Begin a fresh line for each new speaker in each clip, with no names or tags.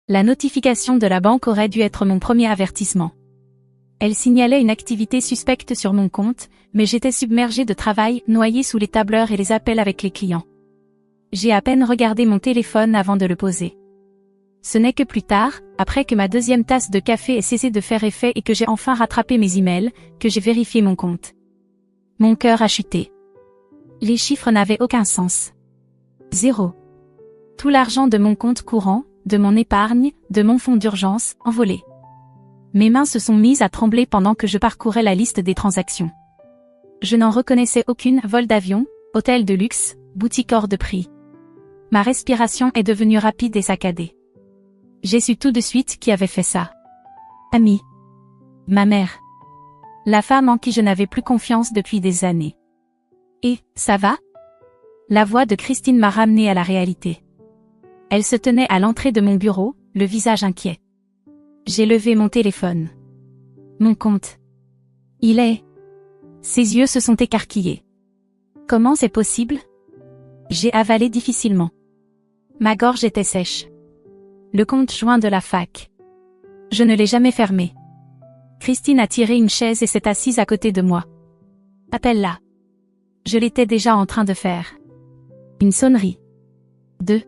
La notification de la banque aurait dû être mon premier avertissement. Elle signalait une activité suspecte sur mon compte, mais j'étais submergée de travail, noyée sous les tableurs et les appels avec les clients. J'ai à peine regardé mon téléphone avant de le poser. Ce n'est que plus tard, après que ma deuxième tasse de café ait cessé de faire effet et que j'ai enfin rattrapé mes emails, que j'ai vérifié mon compte. Mon cœur a chuté. Les chiffres n'avaient aucun sens. 0. Tout l'argent de mon compte courant, de mon épargne, de mon fonds d'urgence, envolé. Mes mains se sont mises à trembler pendant que je parcourais la liste des transactions. Je n'en reconnaissais aucune: vol d'avion, hôtel de luxe, boutique hors de prix. Ma respiration est devenue rapide et saccadée. J'ai su tout de suite qui avait fait ça. Amy. Ma mère. La femme en qui je n'avais plus confiance depuis des années. Et, ça va? La voix de Christine m'a ramenée à la réalité. Elle se tenait à l'entrée de mon bureau, le visage inquiet. J'ai levé mon téléphone. Mon compte. Il est... Ses yeux se sont écarquillés. Comment c'est possible? J'ai avalé difficilement. Ma gorge était sèche. Le compte joint de la fac. Je ne l'ai jamais fermé. Christine a tiré une chaise et s'est assise à côté de moi. Appelle-la. Je l'étais déjà en train de faire. Une sonnerie. 2.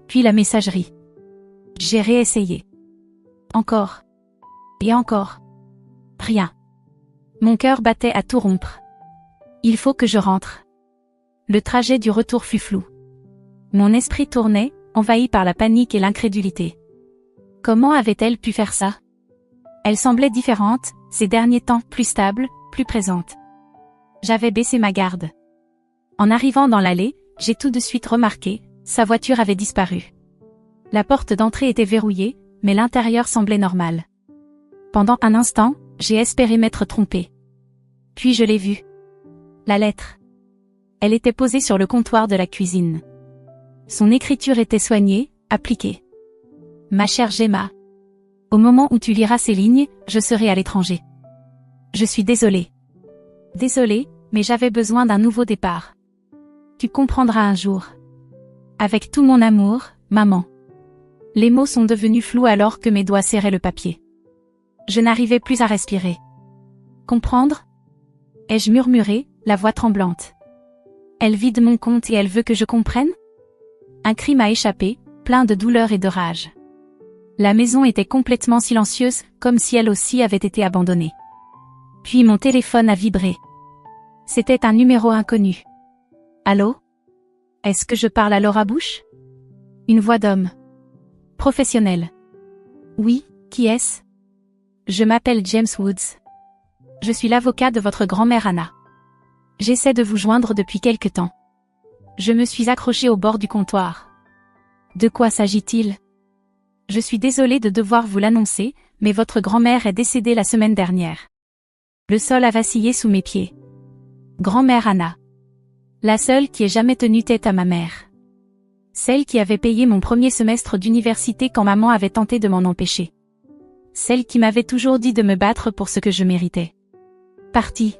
Puis la messagerie. J'ai réessayé. Encore. Et encore. Rien. Mon cœur battait à tout rompre. Il faut que je rentre. Le trajet du retour fut flou. Mon esprit tournait, envahi par la panique et l'incrédulité. Comment avait-elle pu faire ça? Elle semblait différente, ces derniers temps, plus stable, plus présente. J'avais baissé ma garde. En arrivant dans l'allée, j'ai tout de suite remarqué, sa voiture avait disparu. La porte d'entrée était verrouillée, mais l'intérieur semblait normal. Pendant un instant, j'ai espéré m'être trompée. Puis je l'ai vue. La lettre. Elle était posée sur le comptoir de la cuisine. Son écriture était soignée, appliquée. Ma chère Gemma. Au moment où tu liras ces lignes, je serai à l'étranger. Je suis désolée. Désolée, mais j'avais besoin d'un nouveau départ. Tu comprendras un jour. Avec tout mon amour, maman. Les mots sont devenus flous alors que mes doigts serraient le papier. Je n'arrivais plus à respirer. Comprendre? Ai-je murmuré, la voix tremblante. Elle vide mon compte et elle veut que je comprenne? Un cri m'a échappé, plein de douleur et de rage. La maison était complètement silencieuse, comme si elle aussi avait été abandonnée. Puis mon téléphone a vibré. C'était un numéro inconnu. Allô? Est-ce que je parle à Laura Bush? Une voix d'homme. Professionnelle. Oui, qui est-ce? Je m'appelle James Woods. Je suis l'avocat de votre grand-mère Anna. J'essaie de vous joindre depuis quelque temps. Je me suis accrochée au bord du comptoir. De quoi s'agit-il? Je suis désolée de devoir vous l'annoncer, mais votre grand-mère est décédée la semaine dernière. Le sol a vacillé sous mes pieds. Grand-mère Anna. La seule qui ait jamais tenu tête à ma mère. Celle qui avait payé mon premier semestre d'université quand maman avait tenté de m'en empêcher. Celle qui m'avait toujours dit de me battre pour ce que je méritais. Partie.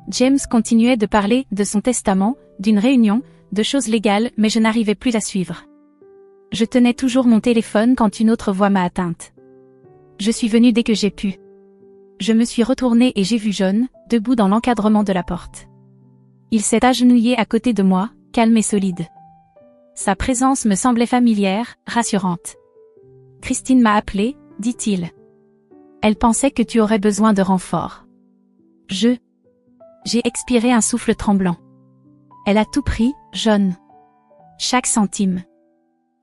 James continuait de parler de son testament, d'une réunion, de choses légales, mais je n'arrivais plus à suivre. Je tenais toujours mon téléphone quand une autre voix m'a atteinte. Je suis venue dès que j'ai pu. Je me suis retournée et j'ai vu John, debout dans l'encadrement de la porte. Il s'est agenouillé à côté de moi, calme et solide. Sa présence me semblait familière, rassurante. Christine m'a appelé, dit-il. Elle pensait que tu aurais besoin de renfort. J'ai expiré un souffle tremblant. Elle a tout pris, John. Chaque centime.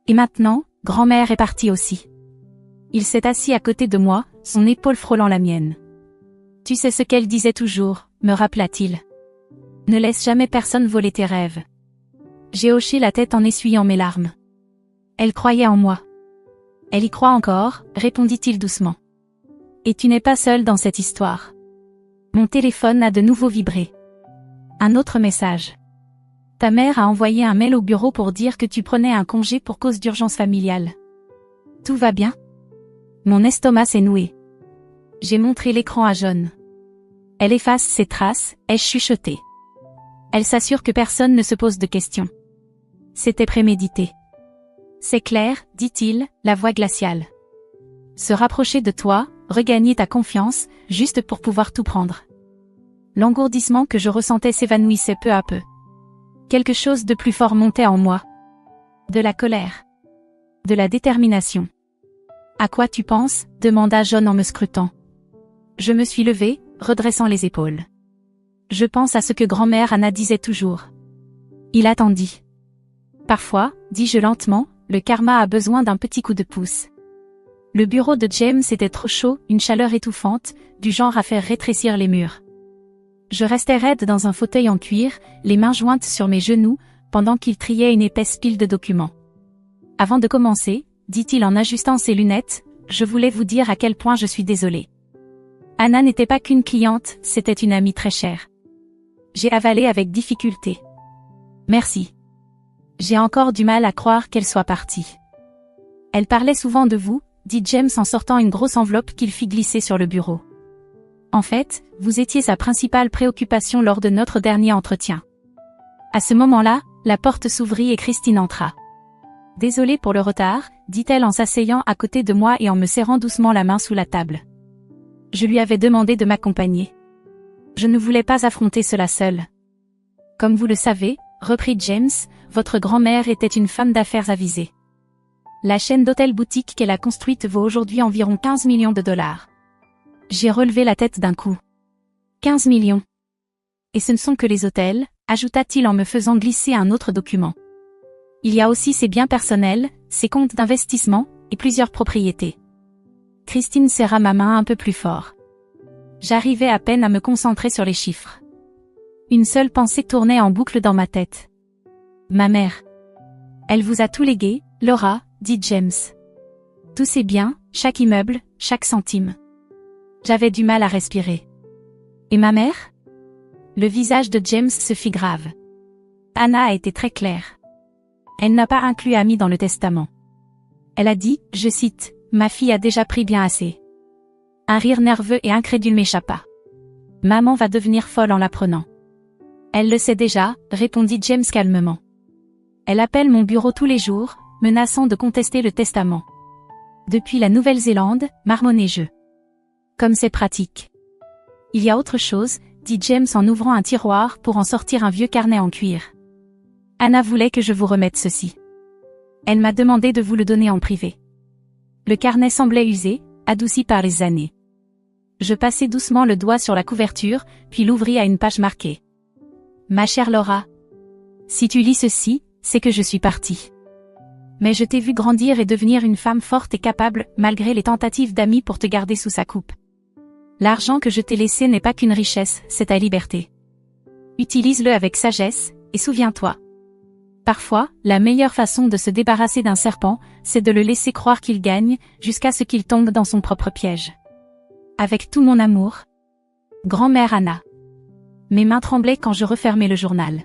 Et maintenant, grand-mère est partie aussi. Il s'est assis à côté de moi, son épaule frôlant la mienne. Tu sais ce qu'elle disait toujours, me rappela-t-il. Ne laisse jamais personne voler tes rêves. J'ai hoché la tête en essuyant mes larmes. Elle croyait en moi. Elle y croit encore, répondit-il doucement. Et tu n'es pas seule dans cette histoire. Mon téléphone a de nouveau vibré. Un autre message. Ta mère a envoyé un mail au bureau pour dire que tu prenais un congé pour cause d'urgence familiale. Tout va bien? Mon estomac s'est noué. J'ai montré l'écran à John. Elle efface ses traces, ai-je chuchoté. Elle s'assure que personne ne se pose de questions. C'était prémédité. C'est clair, dit-il, la voix glaciale. Se rapprocher de toi, regagner ta confiance, juste pour pouvoir tout prendre. L'engourdissement que je ressentais s'évanouissait peu à peu. Quelque chose de plus fort montait en moi. De la colère. De la détermination. À quoi tu penses? Demanda John en me scrutant. Je me suis levée, redressant les épaules. Je pense à ce que grand-mère Anna disait toujours. Il attendit. Parfois, dis-je lentement, le karma a besoin d'un petit coup de pouce. Le bureau de James était trop chaud, une chaleur étouffante, du genre à faire rétrécir les murs. Je restais raide dans un fauteuil en cuir, les mains jointes sur mes genoux, pendant qu'il triait une épaisse pile de documents. Avant de commencer, dit-il en ajustant ses lunettes, je voulais vous dire à quel point je suis désolée. Anna n'était pas qu'une cliente, c'était une amie très chère. J'ai avalé avec difficulté. Merci. J'ai encore du mal à croire qu'elle soit partie. Elle parlait souvent de vous, dit James en sortant une grosse enveloppe qu'il fit glisser sur le bureau. En fait, vous étiez sa principale préoccupation lors de notre dernier entretien. À ce moment-là, la porte s'ouvrit et Christine entra. Désolée pour le retard, dit-elle en s'asseyant à côté de moi et en me serrant doucement la main sous la table. Je lui avais demandé de m'accompagner. Je ne voulais pas affronter cela seule. Comme vous le savez, reprit James, votre grand-mère était une femme d'affaires avisée. La chaîne d'hôtels-boutiques qu'elle a construite vaut aujourd'hui environ 15 millions de dollars. J'ai relevé la tête d'un coup. 15 millions. Et ce ne sont que les hôtels, ajouta-t-il en me faisant glisser un autre document. Il y a aussi ses biens personnels, ses comptes d'investissement, et plusieurs propriétés. Christine serra ma main un peu plus fort. J'arrivais à peine à me concentrer sur les chiffres. Une seule pensée tournait en boucle dans ma tête. Ma mère. Elle vous a tout légué, Laura, dit James. Tous ses biens, chaque immeuble, chaque centime. J'avais du mal à respirer. Et ma mère? Le visage de James se fit grave. Anna a été très claire. Elle n'a pas inclus Amy dans le testament. Elle a dit, je cite, « Ma fille a déjà pris bien assez. » Un rire nerveux et incrédule m'échappa. Maman va devenir folle en l'apprenant. Elle le sait déjà, répondit James calmement. Elle appelle mon bureau tous les jours, menaçant de contester le testament. Depuis la Nouvelle-Zélande, marmonnai-je. Comme c'est pratique. Il y a autre chose, dit James en ouvrant un tiroir pour en sortir un vieux carnet en cuir. Anna voulait que je vous remette ceci. Elle m'a demandé de vous le donner en privé. Le carnet semblait usé, adouci par les années. Je passai doucement le doigt sur la couverture, puis l'ouvris à une page marquée. Ma chère Laura. Si tu lis ceci, c'est que je suis partie. Mais je t'ai vu grandir et devenir une femme forte et capable, malgré les tentatives d'Amy pour te garder sous sa coupe. L'argent que je t'ai laissé n'est pas qu'une richesse, c'est ta liberté. Utilise-le avec sagesse, et souviens-toi. Parfois, la meilleure façon de se débarrasser d'un serpent, c'est de le laisser croire qu'il gagne, jusqu'à ce qu'il tombe dans son propre piège. Avec tout mon amour. Grand-mère Anna. Mes mains tremblaient quand je refermai le journal.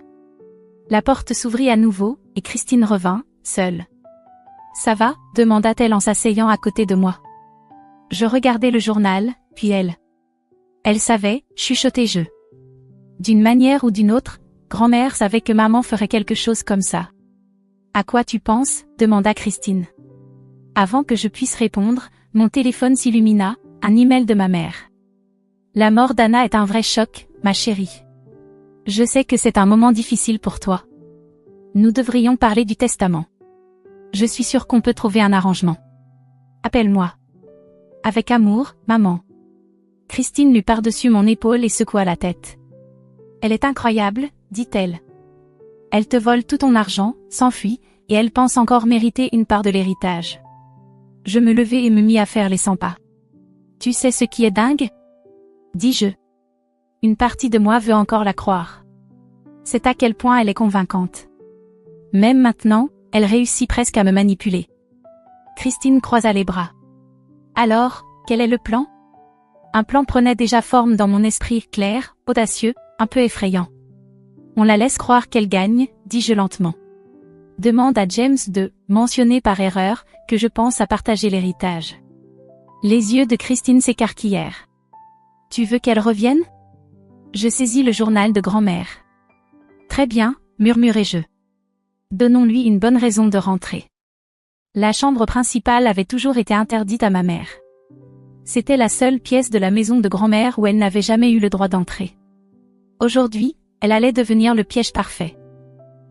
La porte s'ouvrit à nouveau, et Christine revint, seule. Ça va? Demanda-t-elle en s'asseyant à côté de moi. Je regardai le journal, puis elle. Elle savait, chuchotai-je. D'une manière ou d'une autre, grand-mère savait que maman ferait quelque chose comme ça. À quoi tu penses? Demanda Christine. Avant que je puisse répondre, mon téléphone s'illumina, un email de ma mère. La mort d'Anna est un vrai choc, ma chérie. Je sais que c'est un moment difficile pour toi. Nous devrions parler du testament. Je suis sûre qu'on peut trouver un arrangement. Appelle-moi. Avec amour, maman. Christine lut par-dessus mon épaule et secoua la tête. Elle est incroyable, dit-elle. Elle te vole tout ton argent, s'enfuit, et elle pense encore mériter une part de l'héritage. Je me levai et me mis à faire les 100 pas. Tu sais ce qui est dingue? Dis-je. Une partie de moi veut encore la croire. C'est à quel point elle est convaincante. Même maintenant, elle réussit presque à me manipuler. Christine croisa les bras. Alors, quel est le plan? Un plan prenait déjà forme dans mon esprit, clair, audacieux, un peu effrayant. On la laisse croire qu'elle gagne, dis-je lentement. Demande à James de mentionner par erreur que je pense à partager l'héritage. Les yeux de Christine s'écarquillèrent. Tu veux qu'elle revienne? Je saisis le journal de grand-mère. Très bien, murmurai-je. Donnons-lui une bonne raison de rentrer. La chambre principale avait toujours été interdite à ma mère. C'était la seule pièce de la maison de grand-mère où elle n'avait jamais eu le droit d'entrer. Aujourd'hui, elle allait devenir le piège parfait.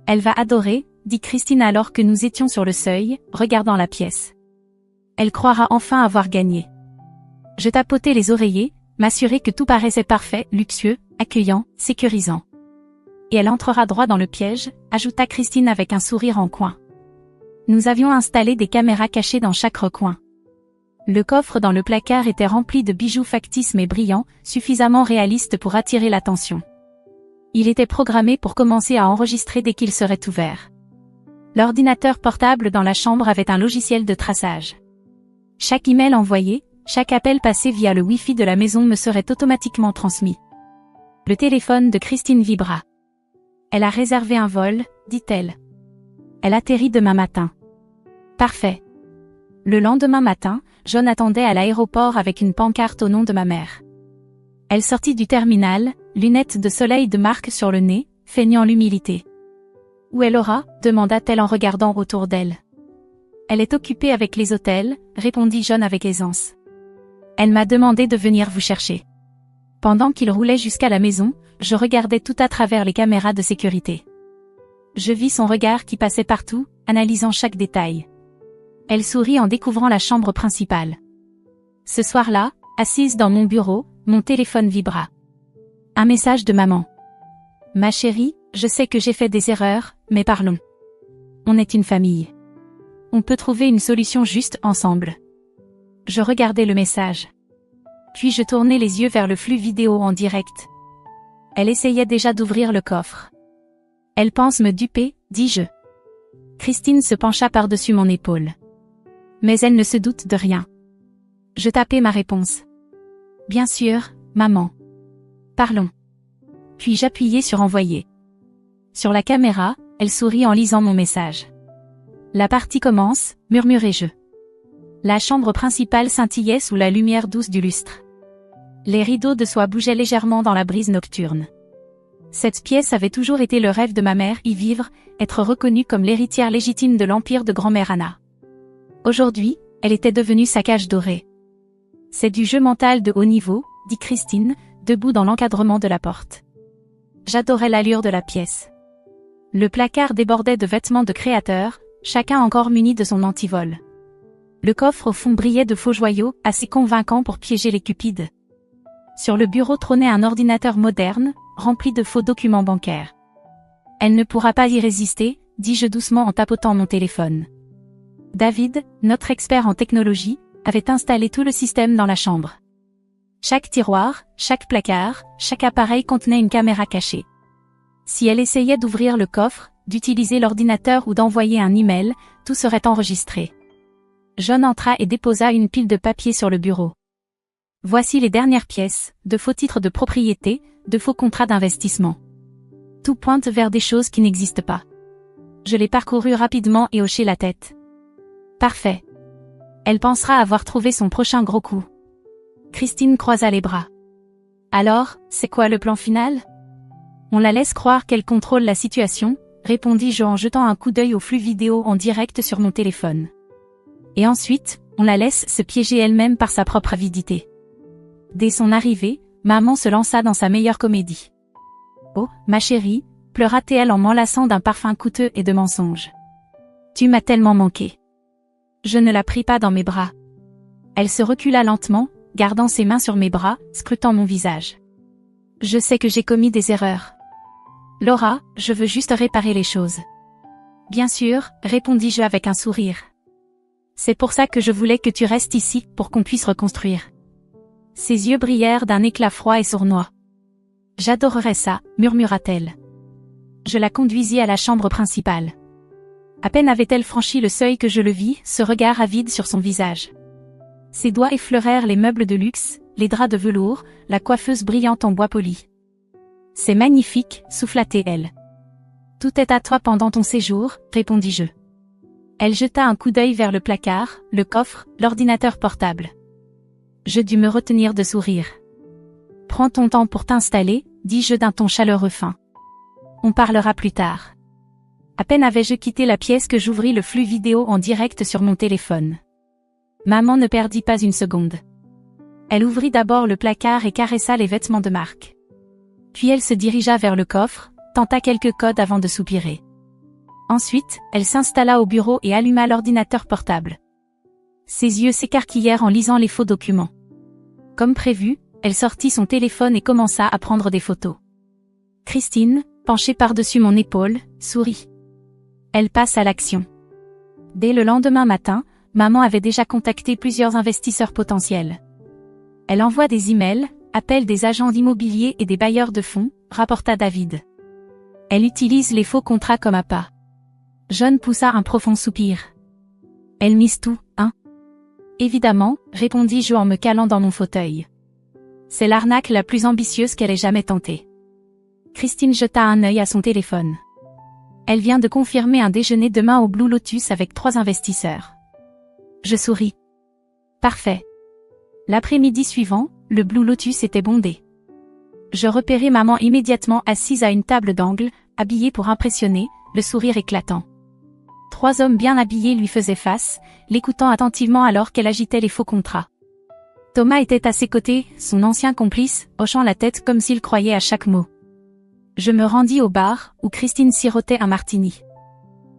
Elle va adorer, dit Christine alors que nous étions sur le seuil, regardant la pièce. Elle croira enfin avoir gagné. Je tapotais les oreillers, m'assurer que tout paraissait parfait, luxueux, accueillant, sécurisant. Et elle entrera droit dans le piège, ajouta Christine avec un sourire en coin. Nous avions installé des caméras cachées dans chaque recoin. Le coffre dans le placard était rempli de bijoux factices mais brillants, suffisamment réalistes pour attirer l'attention. Il était programmé pour commencer à enregistrer dès qu'il serait ouvert. L'ordinateur portable dans la chambre avait un logiciel de traçage. Chaque email envoyé, chaque appel passé via le Wi-Fi de la maison me serait automatiquement transmis. Le téléphone de Christine vibra. Elle a réservé un vol, dit-elle. Elle atterrit demain matin. Parfait. Le lendemain matin, John attendait à l'aéroport avec une pancarte au nom de ma mère. Elle sortit du terminal, lunettes de soleil de marque sur le nez, feignant l'humilité. « Où est Laura ?» demanda-t-elle en regardant autour d'elle. « Elle est occupée avec les hôtels », répondit John avec aisance. « Elle m'a demandé de venir vous chercher. » Pendant qu'il roulait jusqu'à la maison, je regardais tout à travers les caméras de sécurité. Je vis son regard qui passait partout, analysant chaque détail. Elle sourit en découvrant la chambre principale. Ce soir-là, assise dans mon bureau, mon téléphone vibra. Un message de maman. « Ma chérie, je sais que j'ai fait des erreurs, mais parlons. On est une famille. On peut trouver une solution juste ensemble. » Je regardais le message. Puis je tournais les yeux vers le flux vidéo en direct. Elle essayait déjà d'ouvrir le coffre. « Elle pense me duper, dis-je. » Christine se pencha par-dessus mon épaule. Mais elle ne se doute de rien. Je tapais ma réponse. « Bien sûr, maman. Parlons. » Puis j'appuyais sur envoyer. Sur la caméra, elle sourit en lisant mon message. « La partie commence, » murmurai-je. La chambre principale scintillait sous la lumière douce du lustre. Les rideaux de soie bougeaient légèrement dans la brise nocturne. Cette pièce avait toujours été le rêve de ma mère, y vivre, être reconnue comme l'héritière légitime de l'empire de grand-mère Anna. Aujourd'hui, elle était devenue sa cage dorée. « C'est du jeu mental de haut niveau », dit Christine, debout dans l'encadrement de la porte. J'adorais l'allure de la pièce. Le placard débordait de vêtements de créateurs, chacun encore muni de son antivol. Le coffre au fond brillait de faux joyaux, assez convaincants pour piéger les cupides. Sur le bureau trônait un ordinateur moderne, rempli de faux documents bancaires. « Elle ne pourra pas y résister », dis-je doucement en tapotant mon téléphone. David, notre expert en technologie, avait installé tout le système dans la chambre. Chaque tiroir, chaque placard, chaque appareil contenait une caméra cachée. Si elle essayait d'ouvrir le coffre, d'utiliser l'ordinateur ou d'envoyer un email, tout serait enregistré. John entra et déposa une pile de papiers sur le bureau. Voici les dernières pièces, de faux titres de propriété, de faux contrats d'investissement. Tout pointe vers des choses qui n'existent pas. Je les parcourus rapidement et hochai la tête. Parfait. Elle pensera avoir trouvé son prochain gros coup. Christine croisa les bras. Alors, c'est quoi le plan final ? On la laisse croire qu'elle contrôle la situation, répondis-je en jetant un coup d'œil au flux vidéo en direct sur mon téléphone. Et ensuite, on la laisse se piéger elle-même par sa propre avidité. Dès son arrivée, maman se lança dans sa meilleure comédie. « Oh, ma chérie », pleura-t-elle en m'enlaçant d'un parfum coûteux et de mensonges. « Tu m'as tellement manqué. » Je ne la pris pas dans mes bras. Elle se recula lentement, gardant ses mains sur mes bras, scrutant mon visage. « Je sais que j'ai commis des erreurs. Laura, je veux juste réparer les choses. »« Bien sûr, » répondis-je avec un sourire. « C'est pour ça que je voulais que tu restes ici, pour qu'on puisse reconstruire. » Ses yeux brillèrent d'un éclat froid et sournois. « J'adorerais ça, » murmura-t-elle. Je la conduisis à la chambre principale. À peine avait-elle franchi le seuil que je le vis, ce regard avide sur son visage. Ses doigts effleurèrent les meubles de luxe, les draps de velours, la coiffeuse brillante en bois poli. « C'est magnifique, » souffla-t-elle. « Tout est à toi pendant ton séjour, » répondis-je. Elle jeta un coup d'œil vers le placard, le coffre, l'ordinateur portable. Je dus me retenir de sourire. « Prends ton temps pour t'installer, » dis-je d'un ton chaleureux fin. « On parlera plus tard. » À peine avais-je quitté la pièce que j'ouvris le flux vidéo en direct sur mon téléphone. Maman ne perdit pas une seconde. Elle ouvrit d'abord le placard et caressa les vêtements de Marc. Puis elle se dirigea vers le coffre, tenta quelques codes avant de soupirer. Ensuite, elle s'installa au bureau et alluma l'ordinateur portable. Ses yeux s'écarquillèrent en lisant les faux documents. Comme prévu, elle sortit son téléphone et commença à prendre des photos. Christine, penchée par-dessus mon épaule, sourit. Elle passe à l'action. Dès le lendemain matin, maman avait déjà contacté plusieurs investisseurs potentiels. Elle envoie des emails, appelle des agents d'immobilier et des bailleurs de fonds, rapporta David. Elle utilise les faux contrats comme appât. John poussa un profond soupir. Elle mise tout, hein? Évidemment, répondis-je en me calant dans mon fauteuil. C'est l'arnaque la plus ambitieuse qu'elle ait jamais tentée. Christine jeta un œil à son téléphone. Elle vient de confirmer un déjeuner demain au Blue Lotus avec 3 investisseurs. Je souris. Parfait. L'après-midi suivant, le Blue Lotus était bondé. Je repérai maman immédiatement assise à une table d'angle, habillée pour impressionner, le sourire éclatant. 3 hommes bien habillés lui faisaient face, l'écoutant attentivement alors qu'elle agitait les faux contrats. Thomas était à ses côtés, son ancien complice, hochant la tête comme s'il croyait à chaque mot. Je me rendis au bar, où Christine sirotait un martini.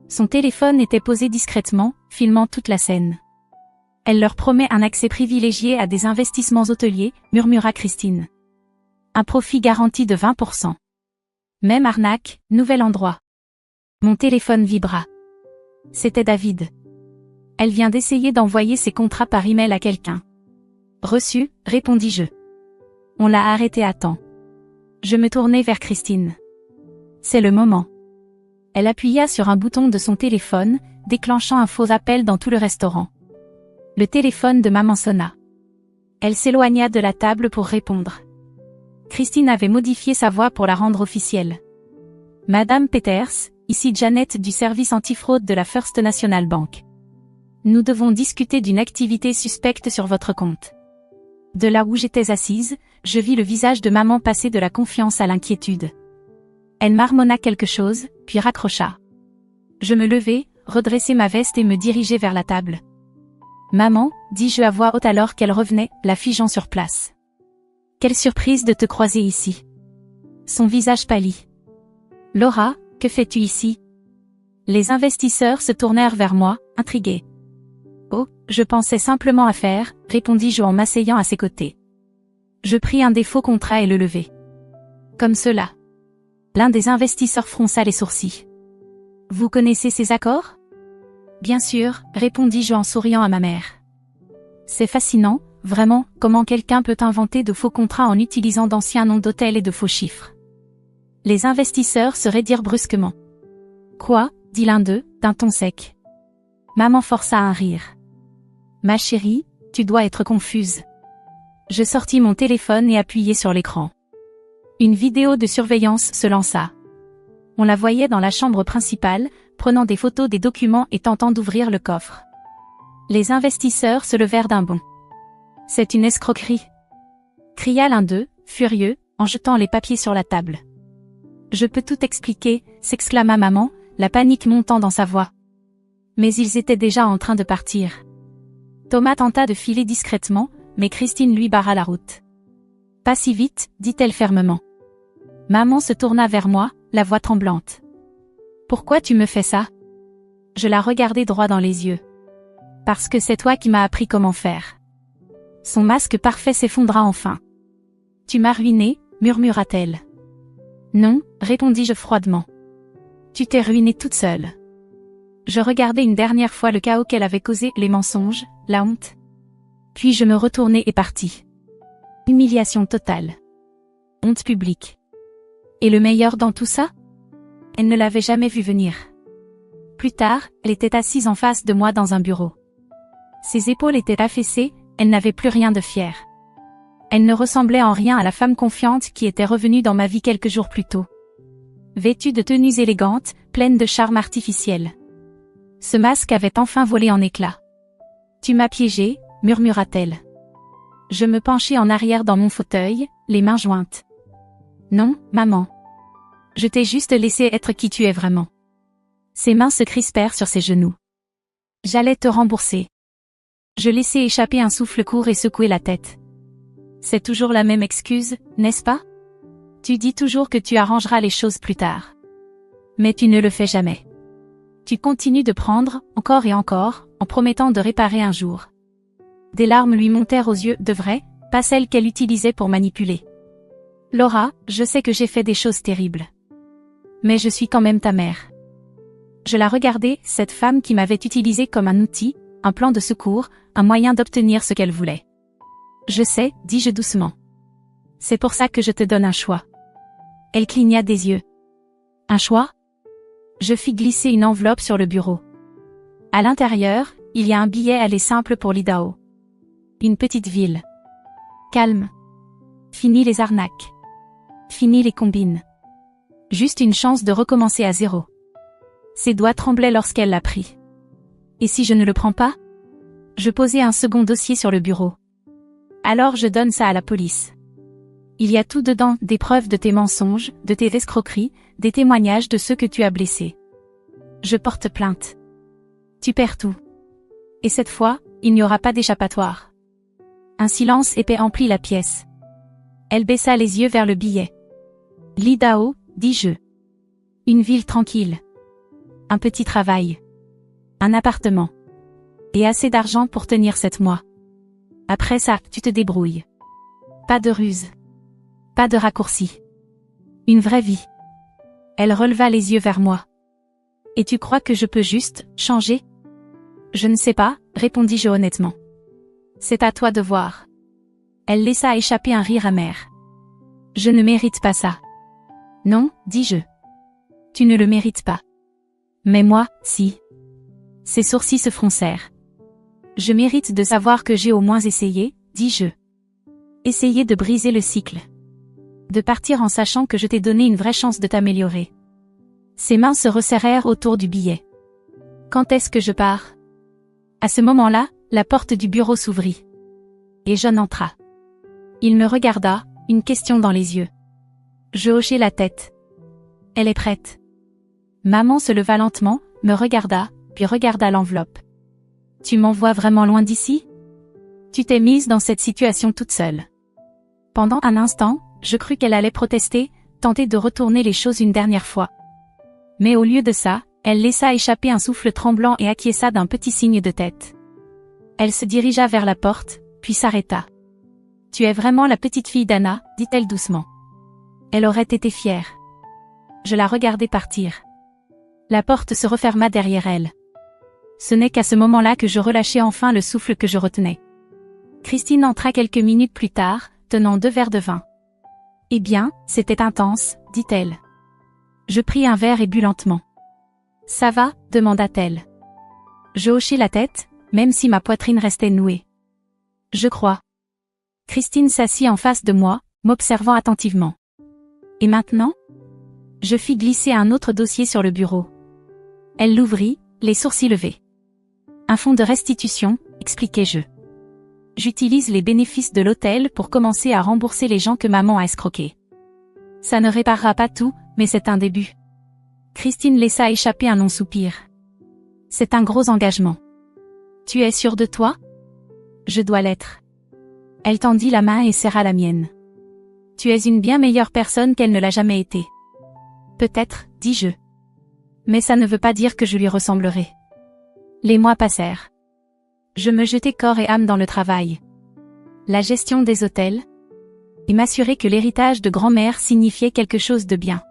Son téléphone était posé discrètement, filmant toute la scène. Elle leur promet un accès privilégié à des investissements hôteliers, murmura Christine. Un profit garanti de 20%. Même arnaque, nouvel endroit. Mon téléphone vibra. C'était David. Elle vient d'essayer d'envoyer ses contrats par email à quelqu'un. Reçu, répondis-je. On l'a arrêté à temps. Je me tournai vers Christine. C'est le moment. Elle appuya sur un bouton de son téléphone, déclenchant un faux appel dans tout le restaurant. Le téléphone de maman sonna. Elle s'éloigna de la table pour répondre. Christine avait modifié sa voix pour la rendre officielle. Madame Peters, ici Janet du service antifraude de la First National Bank. Nous devons discuter d'une activité suspecte sur votre compte. De là où j'étais assise, je vis le visage de maman passer de la confiance à l'inquiétude. Elle marmonna quelque chose, puis raccrocha. Je me levai, redressai ma veste et me dirigeai vers la table. Maman, dis-je à voix haute alors qu'elle revenait, la figeant sur place. Quelle surprise de te croiser ici. Son visage pâlit. Laura, que fais-tu ici? Les investisseurs se tournèrent vers moi, intrigués. Oh, je pensais simplement à faire, répondis-je en m'asseyant à ses côtés. Je pris un des faux contrats et le levai. Comme cela. L'un des investisseurs fronça les sourcils. Vous connaissez ces accords? Bien sûr, répondis-je en souriant à ma mère. C'est fascinant, vraiment, comment quelqu'un peut inventer de faux contrats en utilisant d'anciens noms d'hôtels et de faux chiffres. Les investisseurs se raidirent brusquement. Quoi? Dit l'un d'eux, d'un ton sec. Maman força un rire. Ma chérie, tu dois être confuse. Je sortis mon téléphone et appuyai sur l'écran. Une vidéo de surveillance se lança. On la voyait dans la chambre principale, prenant des photos des documents et tentant d'ouvrir le coffre. Les investisseurs se levèrent d'un bond. C'est une escroquerie, cria l'un d'eux, furieux, en jetant les papiers sur la table. Je peux tout expliquer, s'exclama maman, la panique montant dans sa voix. Mais ils étaient déjà en train de partir. Thomas tenta de filer discrètement, mais Christine lui barra la route. Pas si vite, dit-elle fermement. Maman se tourna vers moi, la voix tremblante. Pourquoi tu me fais ça? Je la regardai droit dans les yeux. Parce que c'est toi qui m'as appris comment faire. Son masque parfait s'effondra enfin. Tu m'as ruiné, murmura-t-elle. Non, répondis-je froidement. Tu t'es ruinée toute seule. Je regardai une dernière fois le chaos qu'elle avait causé, les mensonges, la honte. Puis je me retournai et partis. Humiliation totale. Honte publique. Et le meilleur dans tout ça? Elle ne l'avait jamais vu venir. Plus tard, elle était assise en face de moi dans un bureau. Ses épaules étaient affaissées, elle n'avait plus rien de fier. Elle ne ressemblait en rien à la femme confiante qui était revenue dans ma vie quelques jours plus tôt. Vêtue de tenues élégantes, pleines de charme artificiel. Ce masque avait enfin volé en éclats. Tu m'as piégée, murmura-t-elle. Je me penchai en arrière dans mon fauteuil, les mains jointes. Non, maman. Je t'ai juste laissé être qui tu es vraiment. Ses mains se crispèrent sur ses genoux. J'allais te rembourser. Je laissai échapper un souffle court et secouai la tête. C'est toujours la même excuse, n'est-ce pas? Tu dis toujours que tu arrangeras les choses plus tard. Mais tu ne le fais jamais. Tu continues de prendre, encore et encore, en promettant de réparer un jour. Des larmes lui montèrent aux yeux, de vraies, pas celles qu'elle utilisait pour manipuler. Laura, je sais que j'ai fait des choses terribles. Mais je suis quand même ta mère. Je la regardais, cette femme qui m'avait utilisée comme un outil, un plan de secours, un moyen d'obtenir ce qu'elle voulait. Je sais, dis-je doucement. C'est pour ça que je te donne un choix. Elle cligna des yeux. Un choix? Je fis glisser une enveloppe sur le bureau. À l'intérieur, il y a un billet aller simple pour l'Idaho. Une petite ville. Calme. Fini les arnaques. Fini les combines. Juste une chance de recommencer à zéro. Ses doigts tremblaient lorsqu'elle l'a pris. Et si je ne le prends pas? Je posai un second dossier sur le bureau. Alors je donne ça à la police. Il y a tout dedans, des preuves de tes mensonges, de tes escroqueries, des témoignages de ceux que tu as blessés. Je porte plainte. Tu perds tout. Et cette fois, il n'y aura pas d'échappatoire. Un silence épais emplit la pièce. Elle baissa les yeux vers le billet. L'Idaho, dis-je. Une ville tranquille. Un petit travail. Un appartement. Et assez d'argent pour tenir 7 mois. Après ça, tu te débrouilles. Pas de ruse. Pas de raccourci. Une vraie vie. Elle releva les yeux vers moi. Et tu crois que je peux juste changer? Je ne sais pas, répondis-je honnêtement. C'est à toi de voir. Elle laissa échapper un rire amer. Je ne mérite pas ça. Non, dis-je. Tu ne le mérites pas. Mais moi, si. Ses sourcils se froncèrent. Je mérite de savoir que j'ai au moins essayé, dis-je. Essayer de briser le cycle. De partir en sachant que je t'ai donné une vraie chance de t'améliorer. Ses mains se resserrèrent autour du billet. Quand est-ce que je pars? À ce moment-là, la porte du bureau s'ouvrit. Et John entra. Il me regarda, une question dans les yeux. Je hochai la tête. Elle est prête. Maman se leva lentement, me regarda, puis regarda l'enveloppe. Tu m'envoies vraiment loin d'ici? Tu t'es mise dans cette situation toute seule. Pendant un instant, je crus qu'elle allait protester, tenter de retourner les choses une dernière fois. Mais au lieu de ça, elle laissa échapper un souffle tremblant et acquiesça d'un petit signe de tête. Elle se dirigea vers la porte, puis s'arrêta. Tu es vraiment la petite fille d'Anna, dit-elle doucement. Elle aurait été fière. Je la regardai partir. La porte se referma derrière elle. Ce n'est qu'à ce moment-là que je relâchai enfin le souffle que je retenais. Christine entra quelques minutes plus tard, tenant 2 verres de vin. Eh bien, c'était intense, dit-elle. Je pris un verre et bus lentement. Ça va, demanda-t-elle. Je hochai la tête, même si ma poitrine restait nouée. Je crois. Christine s'assit en face de moi, m'observant attentivement. Et maintenant? Je fis glisser un autre dossier sur le bureau. Elle l'ouvrit, les sourcils levés. Un fonds de restitution, expliquai-je. J'utilise les bénéfices de l'hôtel pour commencer à rembourser les gens que maman a escroqués. Ça ne réparera pas tout, mais c'est un début. Christine laissa échapper un long soupir. C'est un gros engagement. Tu es sûre de toi? Je dois l'être. Elle tendit la main et serra la mienne. Tu es une bien meilleure personne qu'elle ne l'a jamais été. Peut-être, dis-je. Mais ça ne veut pas dire que je lui ressemblerai. Les mois passèrent. Je me jetai corps et âme dans le travail. La gestion des hôtels. Et m'assurer que l'héritage de grand-mère signifiait quelque chose de bien.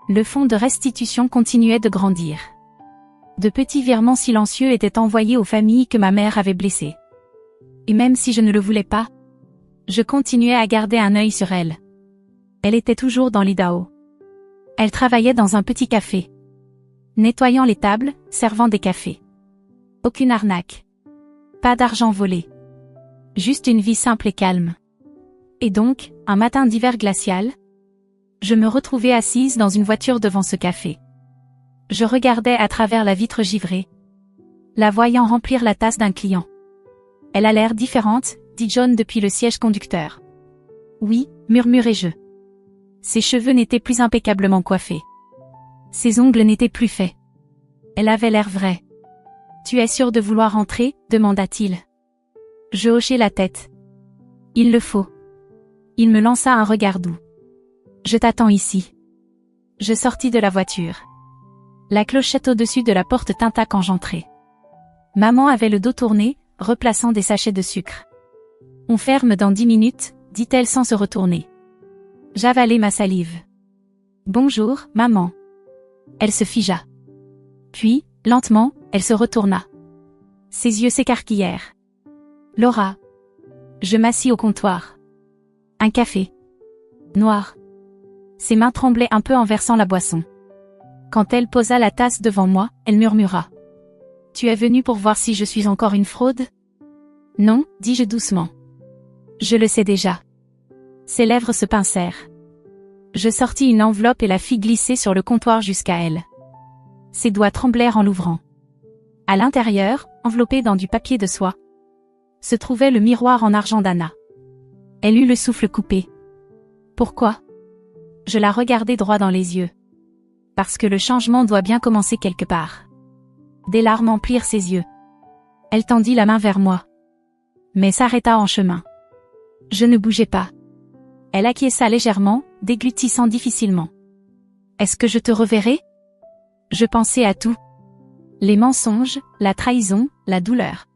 Le fonds de restitution continuait de grandir. De petits virements silencieux étaient envoyés aux familles que ma mère avait blessées. Et même si je ne le voulais pas, je continuais à garder un œil sur elle. Elle était toujours dans l'Idaho. Elle travaillait dans un petit café. Nettoyant les tables, servant des cafés. Aucune arnaque. Pas d'argent volé. Juste une vie simple et calme. Et donc, un matin d'hiver glacial, je me retrouvais assise dans une voiture devant ce café. Je regardais à travers la vitre givrée, la voyant remplir la tasse d'un client. Elle a l'air différente, dit John depuis le siège conducteur. Oui, murmurai-je. Ses cheveux n'étaient plus impeccablement coiffés. Ses ongles n'étaient plus faits. Elle avait l'air vraie. « Tu es sûr de vouloir entrer ?» demanda-t-il. Je hochai la tête. « Il le faut. » Il me lança un regard doux. « Je t'attends ici. » Je sortis de la voiture. La clochette au-dessus de la porte tinta quand j'entrai. Maman avait le dos tourné, replaçant des sachets de sucre. « On ferme dans 10 minutes, dit-elle sans se retourner. J'avalai ma salive. « Bonjour, maman. » Elle se figea. Puis, lentement, elle se retourna. Ses yeux s'écarquillèrent. « Laura. » Je m'assis au comptoir. « Un café. » « Noir. » Ses mains tremblaient un peu en versant la boisson. Quand elle posa la tasse devant moi, elle murmura. « Tu es venu pour voir si je suis encore une fraude ?»« Non, dis-je doucement. Je le sais déjà. » Ses lèvres se pincèrent. Je sortis une enveloppe et la fis glisser sur le comptoir jusqu'à elle. Ses doigts tremblèrent en l'ouvrant. À l'intérieur, enveloppé dans du papier de soie, se trouvait le miroir en argent d'Anna. Elle eut le souffle coupé. Pourquoi ? Je la regardai droit dans les yeux. Parce que le changement doit bien commencer quelque part. Des larmes emplirent ses yeux. Elle tendit la main vers moi. Mais s'arrêta en chemin. Je ne bougeais pas. Elle acquiesça légèrement, déglutissant difficilement. Est-ce que je te reverrai ? Je pensais à tout. Les mensonges, la trahison, la douleur.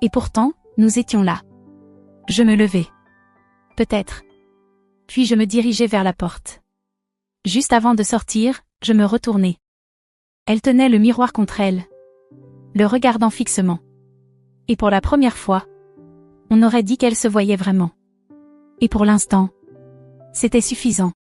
Et pourtant, nous étions là. Je me levai. Peut-être. Puis je me dirigeai vers la porte. Juste avant de sortir, je me retournai. Elle tenait le miroir contre elle, le regardant fixement. Et pour la première fois, on aurait dit qu'elle se voyait vraiment. Et pour l'instant, c'était suffisant.